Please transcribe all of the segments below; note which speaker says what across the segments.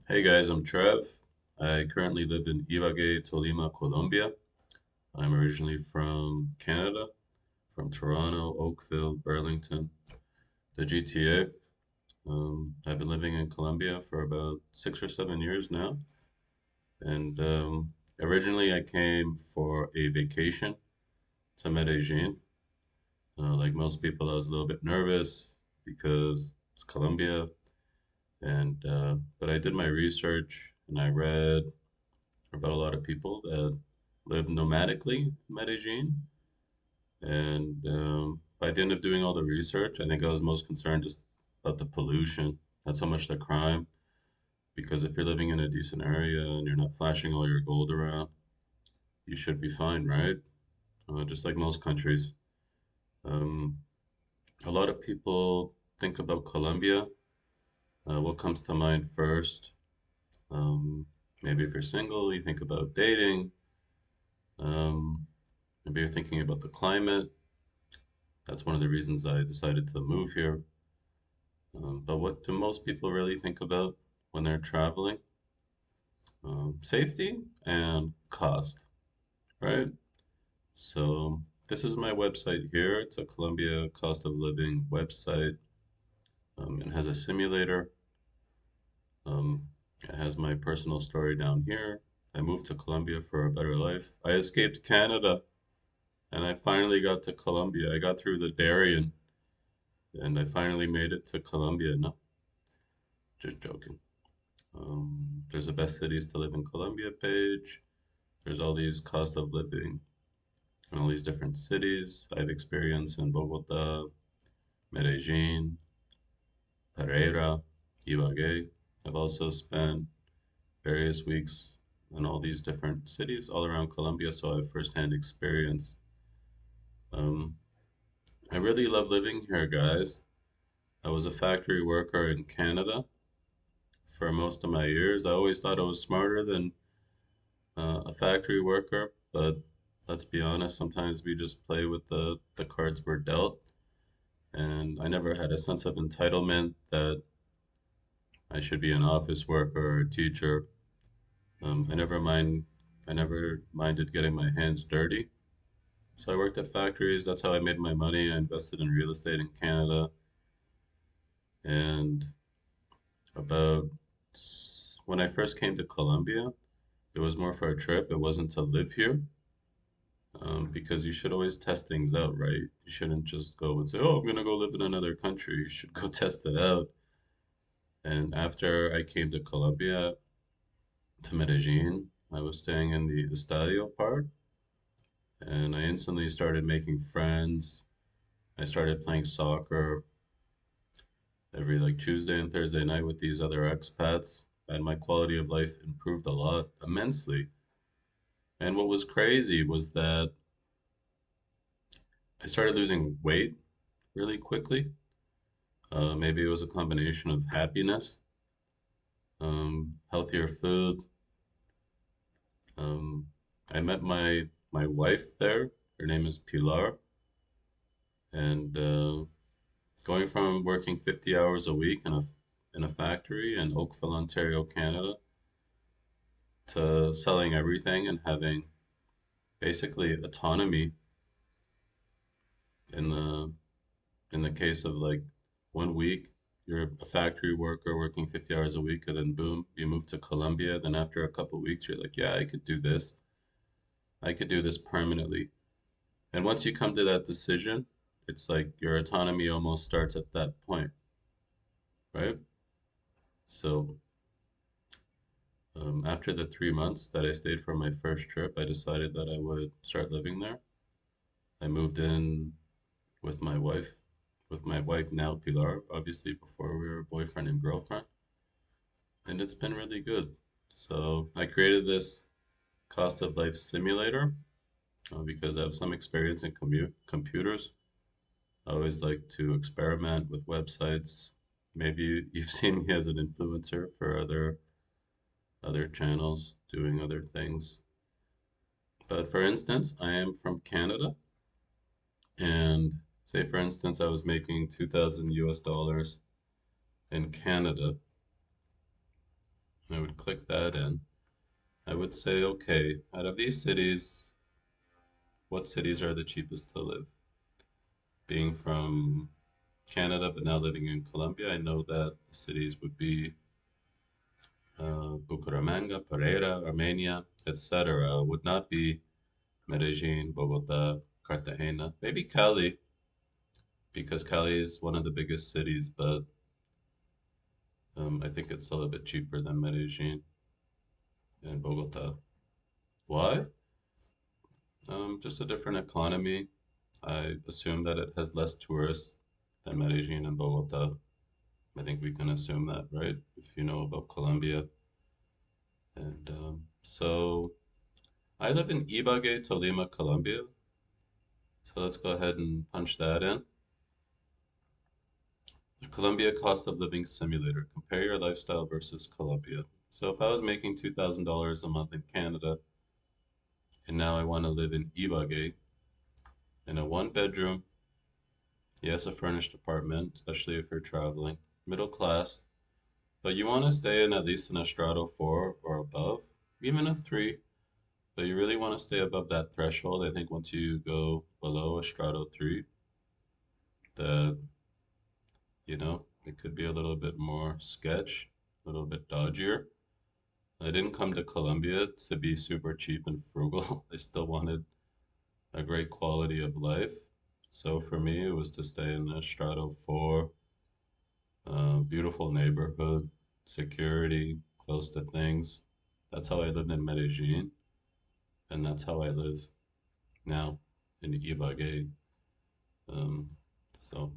Speaker 1: Hey guys, I'm Trev. I currently live in Ibagué, Tolima, Colombia. I'm originally from Canada, from Toronto, Oakville, Burlington, the GTA. I've been living in Colombia for about 6 or 7 years now. And originally I came for a vacation to Medellín. Like most people, I was a little bit nervous because it's Colombia. And but I did my research and I read about a lot of people that live nomadically in Medellin. And by the end of doing all the research, I think I was most concerned just about the pollution, not so much the crime. Because if you're living in a decent area and you're not flashing all your gold around, you should be fine, right? Just like most countries. Um, a lot of people think about Colombia. What comes to mind first? Um, Maybe if you're single, you think about dating. Um, Maybe you're thinking about the climate. That's one of the reasons I decided to move here. But what do most people really think about when they're traveling? Safety and cost, right? So this is my website here. It's a Colombia cost of living website. It has a simulator. Um, it has my personal story down here. I moved to Colombia for a better life. I escaped Canada and I finally got to Colombia. I got through the Darien and I finally made it to Colombia. No, just joking. There's a best cities to live in Colombia page. There's all these cost of living in all these different cities. I've experienced in Bogota, Medellin, Pereira, Ibagué. I've also spent various weeks in all these different cities all around Colombia, so I have firsthand experience. Um, I really love living here, guys. I was a factory worker in Canada for most of my years. I always thought I was smarter than a factory worker, but let's be honest, sometimes we just play with the cards we're dealt. And I never had a sense of entitlement that I should be an office worker or a teacher. Um, I never mind, I never minded getting my hands dirty. So I worked at factories. That's how I made my money. I invested in real estate in Canada. And about when I first came to Colombia, it was more for a trip. It wasn't to live here. Because you should always test things out, right? You shouldn't just go and say, "Oh, I'm gonna go live in another country." You should go test it out. And after I came to Colombia, to Medellin, I was staying in the Estadio part, and I instantly started making friends. I started playing soccer every like Tuesday and Thursday night with these other expats, and my quality of life improved a lot, immensely. And what was crazy was that I started losing weight really quickly. Maybe it was a combination of happiness, healthier food. Um, I met my wife there. Her name is Pilar, and going from working 50 hours a week in a factory in Oakville, Ontario, Canada, to selling everything and having basically autonomy in the case of like 1 week you're a factory worker working 50 hours a week, and then boom, you move to Colombia. Then after a couple weeks, you're like, yeah, I could do this. I could do this permanently. And once you come to that decision, it's like your autonomy almost starts at that point, right? So after the 3 months that I stayed for my first trip, I decided that I would start living there. I moved in with my wife, now Pilar, obviously before we were boyfriend and girlfriend, and it's been really good. So I created this cost of life simulator because I have some experience in computers. I always like to experiment with websites. Maybe you've seen me as an influencer for other channels doing other things. But for instance, I am from Canada, and say for instance I was making 2,000 US dollars in Canada. I would click that in. I would say, okay, out of these cities, what cities are the cheapest to live? Being from Canada, but now living in Colombia, I know that the cities would be Bucaramanga, Pereira, Armenia, etc. Would not be Medellín, Bogota, Cartagena, maybe Cali, because Cali is one of the biggest cities, but I think it's a little bit cheaper than Medellín and Bogota. Why? Just a different economy. I assume that it has less tourists than Medellín and Bogota. I think we can assume that, right? If you know about Colombia. And so I live in Ibagué, Tolima, Colombia. So let's go ahead and punch that in. The Colombia cost of living simulator. Compare your lifestyle versus Colombia. So if I was making $2,000 a month in Canada and now I want to live in Ibagué in a one bedroom, yes, a furnished apartment, especially if you're traveling, middle class, but you want to stay in at least an Estrado 4 or above, even a 3, but you really want to stay above that threshold. I think once you go below Estrado 3, the it could be a little bit more sketch, a little bit dodgier. I didn't come to Colombia to be super cheap and frugal. I still wanted a great quality of life. So for me, it was to stay in a Strato 4, beautiful neighborhood, security, close to things. That's how I lived in Medellin, and that's how I live now in Ibagué. Um, so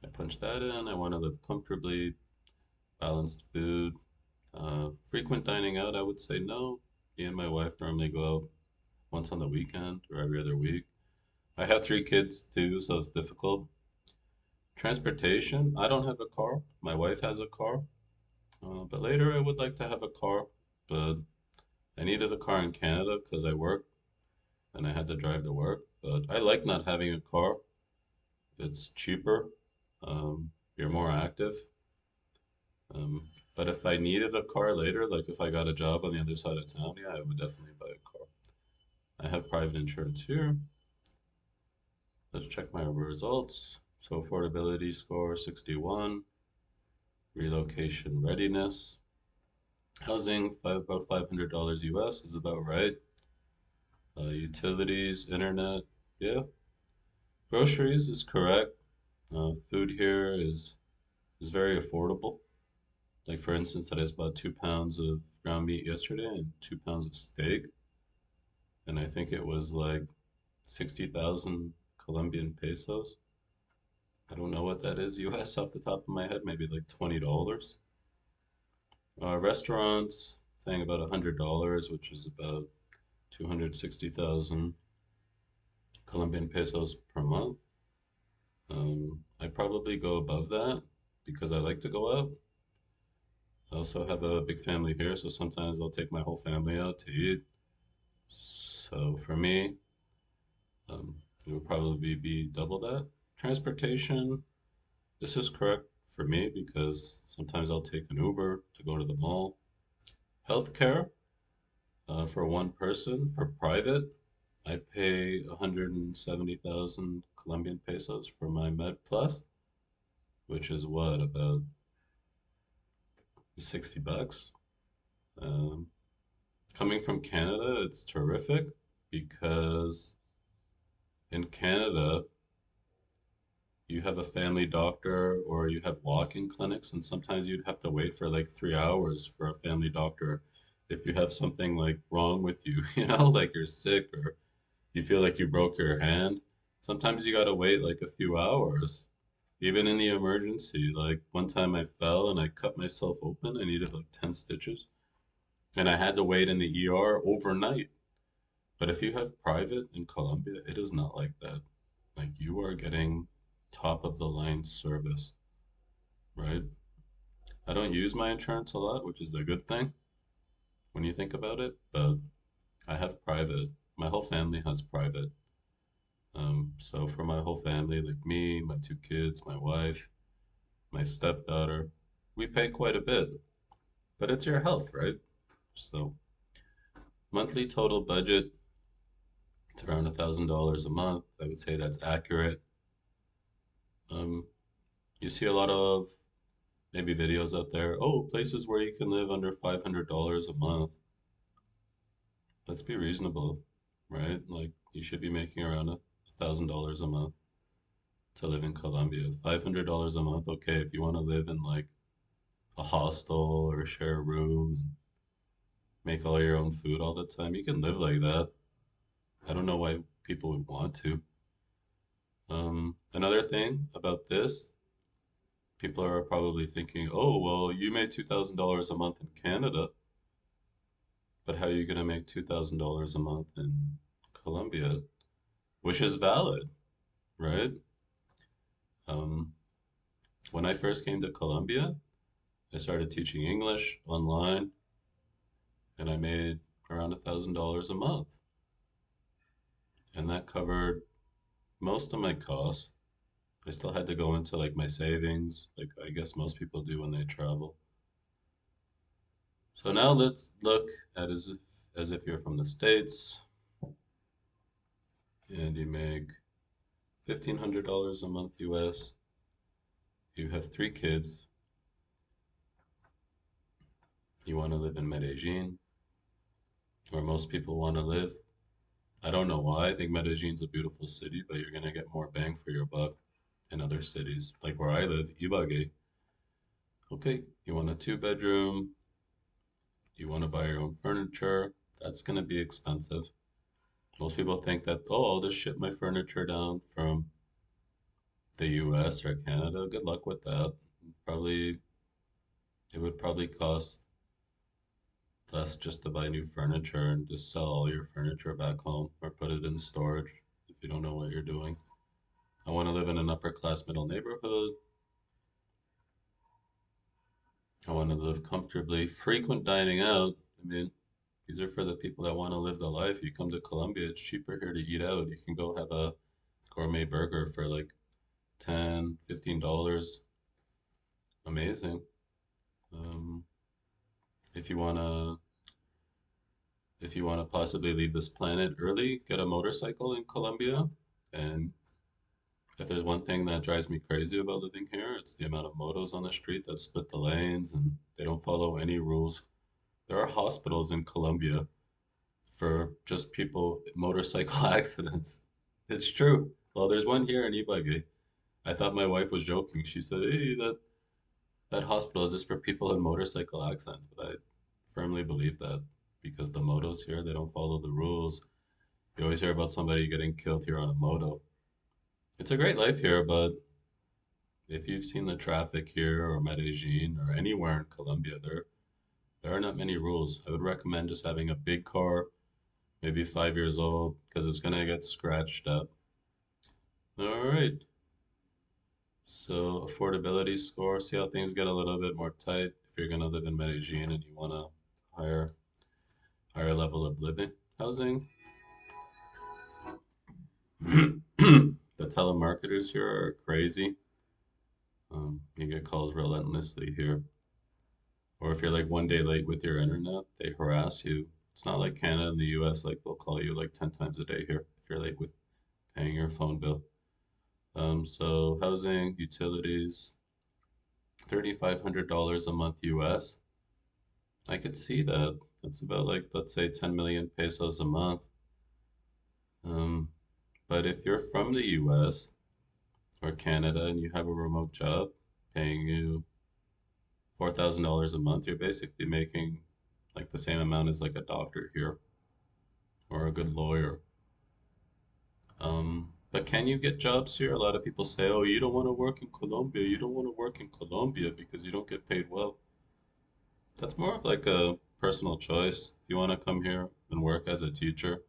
Speaker 1: I punched that in. I want to live comfortably, balanced food, frequent dining out. I would say no. Me and my wife normally go out once on the weekend or every other week. I have 3 kids too, so it's difficult. Transportation, I don't have a car. My wife has a car. But later I would like to have a car. But I needed a car in Canada because I work and I had to drive to work. But I like not having a car. It's cheaper. You're more active. Um, but if I needed a car later, like if I got a job on the other side of town, yeah, I would definitely buy a car. I have private insurance here. Let's check my results. So affordability score 61, relocation readiness, housing about $500 US is about right. Utilities, internet, yeah. Groceries is correct. Food here is very affordable. Like for instance, I just bought 2 pounds of ground meat yesterday and 2 pounds of steak, and I think it was like 60,000 Colombian pesos. I don't know what that is US off the top of my head, maybe like $20. Restaurants, saying about $100, which is about 260,000 Colombian pesos per month. I probably go above that because I like to go out. I also have a big family here, so sometimes I'll take my whole family out to eat. So for me, um, it would probably be double that. Transportation, this is correct for me because sometimes I'll take an Uber to go to the mall. Healthcare, for one person, for private, I pay 170,000 Colombian pesos for my Med Plus, which is what, about 60 bucks. Um, Coming from Canada, it's terrific because in Canada, you have a family doctor or you have walk-in clinics, and sometimes you'd have to wait for like 3 hours for a family doctor if you have something like wrong with you, like you're sick or you feel like you broke your hand. Sometimes you gotta wait like a few hours, even in the emergency. Like one time I fell and I cut myself open. I needed like 10 stitches, and I had to wait in the ER overnight. But if you have private in Colombia, it is not like that. Like you are getting top of the line service, right? I don't use my insurance a lot, which is a good thing when you think about it, but I have private. My whole family has private. So for my whole family, like me, my 2 kids, my wife, my stepdaughter, we pay quite a bit. but it's your health, right? So monthly total budget, it's around $1,000 a month. I would say that's accurate. Um, you see a lot of maybe videos out there, oh, places where you can live under $500 a month. Let's be reasonable, right? Like you should be making around $1,000 a month to live in Colombia. $500 a month, okay, if you want to live in like a hostel or share a room and make all your own food all the time, you can live like that. I don't know why people would want to. Another thing about this, people are probably thinking, oh, well, you made $2,000 a month in Canada, but how are you going to make $2,000 a month in Colombia? Which is valid, right? Um, when I first came to Colombia, I started teaching English online and I made around $1,000 a month. And that covered most of my costs. I still had to go into like my savings, like I guess most people do when they travel. So now let's look at as if you're from the States and you make $1,500 a month US. You have three kids. You want to live in Medellin, where most people want to live. I don't know why. I think Medellin's a beautiful city, but you're gonna get more bang for your buck in other cities, like where I live, Ibagué. Okay, you want a two-bedroom, you want to buy your own furniture, that's gonna be expensive. Most people think that, oh, I'll just ship my furniture down from the US or Canada. Good luck with that. Probably, it would probably cost less just to buy new furniture and just sell all your furniture back home or put it in storage if you don't know what you're doing. I want to live in an upper class middle neighborhood. I want to live comfortably. Frequent dining out. I mean, these are for the people that want to live the life. You come to Colombia, it's cheaper here to eat out. You can go have a gourmet burger for like 10, $15. Amazing. Um, if you wanna if you wanna possibly leave this planet early, get a motorcycle in Colombia. And if there's one thing that drives me crazy about living here, it's the amount of motos on the street that split the lanes and they don't follow any rules. There are hospitals in Colombia for just people motorcycle accidents. It's true. Well, there's one here in Ibagué. I thought my wife was joking. She said, "Hey, that hospital is just for people in motorcycle accidents." But I firmly believe that because the motos here, they don't follow the rules. You always hear about somebody getting killed here on a moto. It's a great life here, but if you've seen the traffic here or Medellin or anywhere in Colombia, there are not many rules. I would recommend just having a big car, maybe 5 years old, because it's gonna get scratched up. All right. So affordability score, see how things get a little bit more tight if you're gonna live in Medellin and you want a higher level of living. Housing. The telemarketers here are crazy. You get calls relentlessly here. Or if you're like one day late with your internet, they harass you. It's not like Canada and the US, like they'll call you like 10 times a day here if you're late with paying your phone bill. So housing, utilities, $3,500 a month US. I could see that. That's about like, let's say 10 million pesos a month. Um, but if you're from the US or Canada and you have a remote job paying you $4,000 a month, you're basically making like the same amount as like a doctor here or a good lawyer. But can you get jobs here? A lot of people say, oh, you don't want to work in Colombia. You don't want to work in Colombia because you don't get paid well. That's more of like a personal choice. If you want to come here and work as a teacher,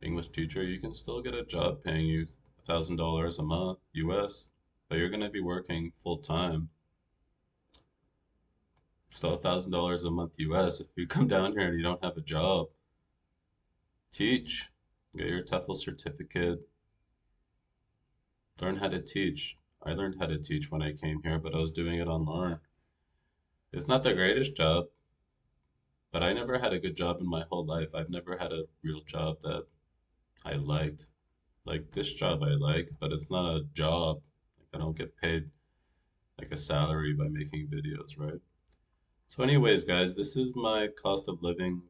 Speaker 1: English teacher, you can still get a job paying you $1,000 a month US, but you're going to be working full time. So $1,000 a month US. If you come down here and you don't have a job, teach, get your TOEFL certificate, learn how to teach. I learned how to teach when I came here, but I was doing it online. It's not the greatest job. But I never had a good job in my whole life. I've never had a real job that I liked. Like this job I like, but it's not a job. Like I don't get paid like a salary by making videos, right? So anyways, guys, this is my cost of living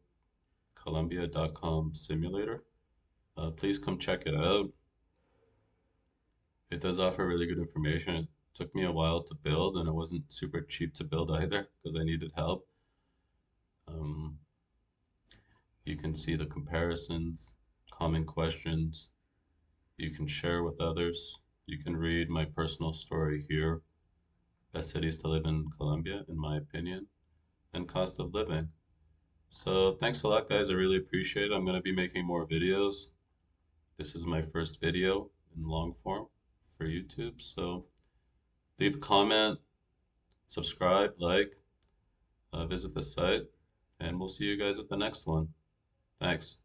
Speaker 1: Colombia.com simulator. Please come check it out. It does offer really good information. It took me a while to build, and it wasn't super cheap to build either because I needed help. Um, you can see the comparisons, common questions. You can share with others. You can read my personal story here. Best cities to live in Colombia, in my opinion, and cost of living. So thanks a lot, guys. I really appreciate it. I'm going to be making more videos. This is my first video in long form for YouTube. So leave a comment, subscribe, like, visit the site, and we'll see you guys at the next one. Thanks.